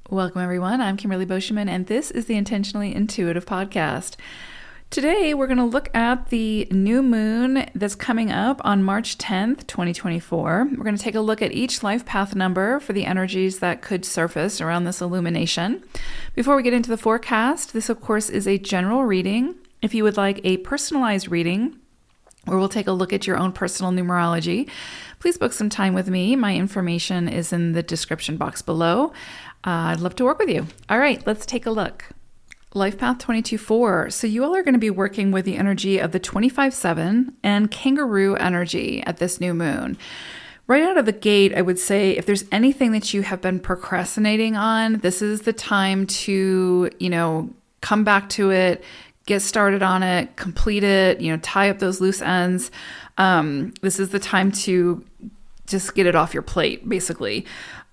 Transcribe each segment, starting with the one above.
Welcome, everyone. I'm Kimberly Boschman, and this is the Intentionally Intuitive podcast. Today, we're going to look at the new moon that's coming up on March 10th, 2024. We're going to take a look at each life path number for the energies that could surface around this illumination. Before we get into the forecast, this, of course, is a general reading. If you would like a personalized reading, where we'll take a look at your own personal numerology, please book some time with me. My information is in the description box below. I'd love to work with you. All right, let's take a look. Life Path 22-4. So you all are going to be working with the energy of the 25-7 and kangaroo energy at this new moon. Right out of the gate, I would say if there's anything that you have been procrastinating on, this is the time to, come back to it, get started on it, complete it, tie up those loose ends. This is the time to just get it off your plate, basically.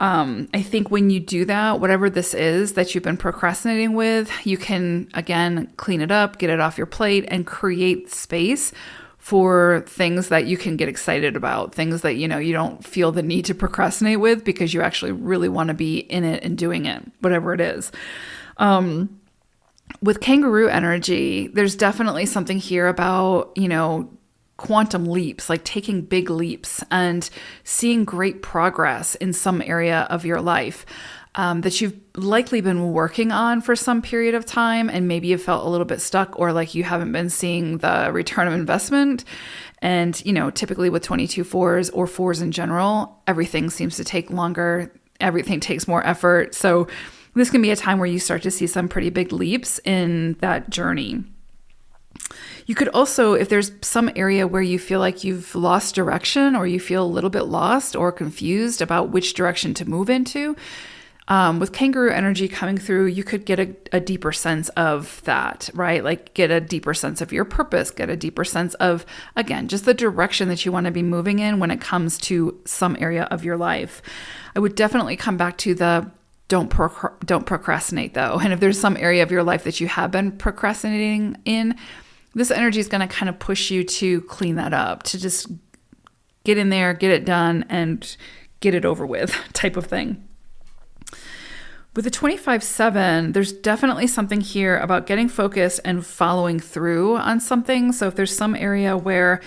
I think when you do that, whatever this is that you've been procrastinating with, you can, again, clean it up, get it off your plate, and create space for things that you can get excited about, things that, you don't feel the need to procrastinate with because you actually really want to be in it and doing it, whatever it is. With kangaroo energy, there's definitely something here about, quantum leaps, like taking big leaps and seeing great progress in some area of your life that you've likely been working on for some period of time, and maybe you felt a little bit stuck or like you haven't been seeing the return of investment. And, typically with 22-4s or 4s in general, everything seems to take longer. Everything takes more effort. So this can be a time where you start to see some pretty big leaps in that journey. You could also, if there's some area where you feel like you've lost direction or you feel a little bit lost or confused about which direction to move into, with kangaroo energy coming through, you could get a deeper sense of that, right? Like get a deeper sense of your purpose, get a deeper sense of, again, just the direction that you want to be moving in when it comes to some area of your life. I would definitely come back to the don't procrastinate, though. And if there's some area of your life that you have been procrastinating in, this energy is going to kind of push you to clean that up, to just get in there, get it done, and get it over with type of thing. With the 25-7, there's definitely something here about getting focused and following through on something. So if there's some area where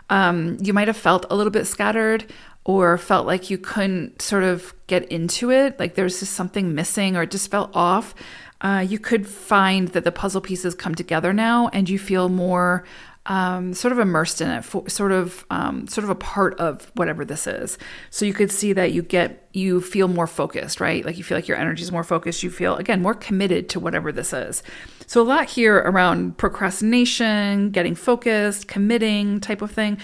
you might have felt a little bit scattered or felt like you couldn't sort of get into it, like there's just something missing or it just felt off, you could find that the puzzle pieces come together now and you feel more sort of immersed in it, sort of a part of whatever this is. So you could see that you feel more focused, right? Like you feel like your energy is more focused. You feel, again, more committed to whatever this is. So a lot here around procrastination, getting focused, committing type of thing.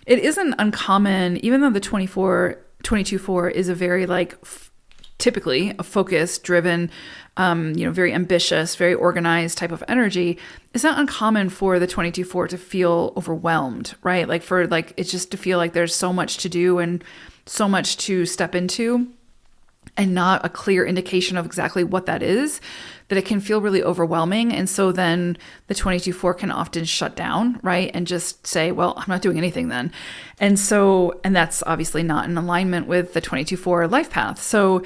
It isn't uncommon, even though the 22-4 is a very typically a focused, driven, very ambitious, very organized type of energy. It's not uncommon for the 22-4 to feel overwhelmed, right? It's just to feel like there's so much to do and so much to step into and not a clear indication of exactly what that is, that it can feel really overwhelming. And so then the 22-4 can often shut down, right? And just say, well, I'm not doing anything then. And that's obviously not in alignment with the 22-4 life path. So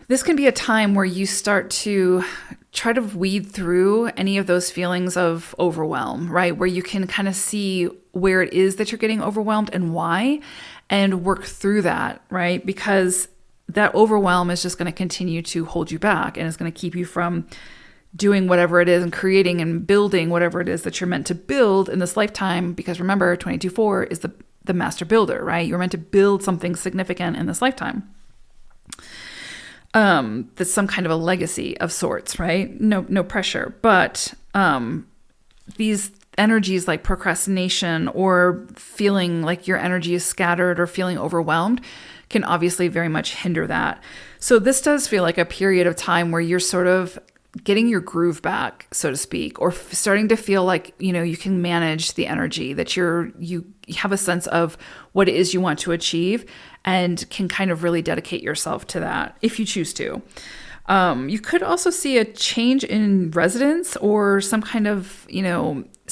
this can be a time where you start to try to weed through any of those feelings of overwhelm, right? Where you can kind of see where it is that you're getting overwhelmed and why, and work through that, right? Because that overwhelm is just going to continue to hold you back and it's going to keep you from doing whatever it is and creating and building whatever it is that you're meant to build in this lifetime. Because remember, 22-4 is the master builder, right? You're meant to build something significant in this lifetime. That's some kind of a legacy of sorts, right? No pressure. But these energies like procrastination or feeling like your energy is scattered or feeling overwhelmed can obviously very much hinder that. So this does feel like a period of time where you're sort of getting your groove back, so to speak, or starting to feel like, you can manage the energy, that you have a sense of what it is you want to achieve and can kind of really dedicate yourself to that if you choose to. You could also see a change in residence or some kind of,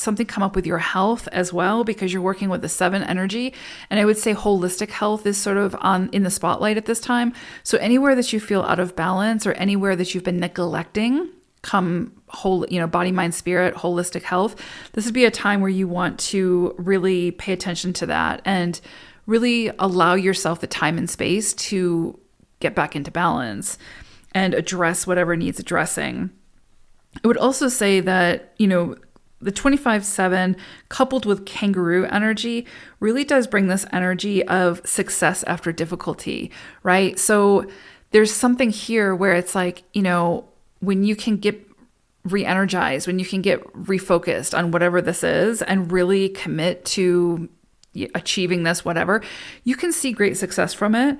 something come up with your health as well, because you're working with the 7 energy. And I would say holistic health is sort of in the spotlight at this time. So anywhere that you feel out of balance or anywhere that you've been neglecting, come whole, body, mind, spirit, holistic health, this would be a time where you want to really pay attention to that and really allow yourself the time and space to get back into balance and address whatever needs addressing. I would also say that, the 25/7 coupled with kangaroo energy really does bring this energy of success after difficulty, right? So there's something here where it's like, when you can get re-energized, when you can get refocused on whatever this is and really commit to achieving this, whatever, you can see great success from it.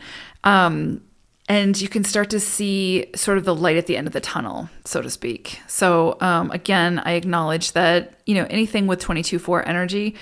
And you can start to see sort of the light at the end of the tunnel, so to speak. So again, I acknowledge that, anything with 22/4 energy,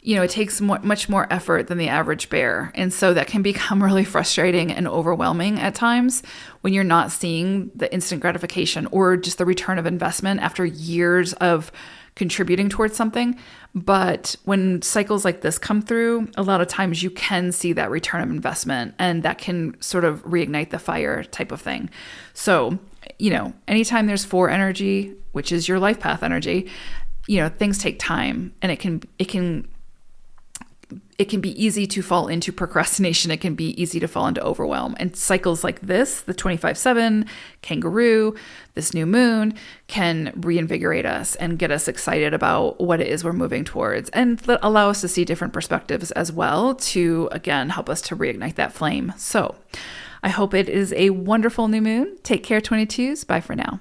it takes much more effort than the average bear. And so that can become really frustrating and overwhelming at times when you're not seeing the instant gratification or just the return of investment after years of contributing towards something. But when cycles like this come through, a lot of times you can see that return of investment, and that can sort of reignite the fire type of thing. So, anytime there's 4 energy, which is your life path energy, things take time, and it can be easy to fall into procrastination. It can be easy to fall into overwhelm. And cycles like this, the 25/7, kangaroo, this new moon, can reinvigorate us and get us excited about what it is we're moving towards, and allow us to see different perspectives as well to, again, help us to reignite that flame. So I hope it is a wonderful new moon. Take care, 22s. Bye for now.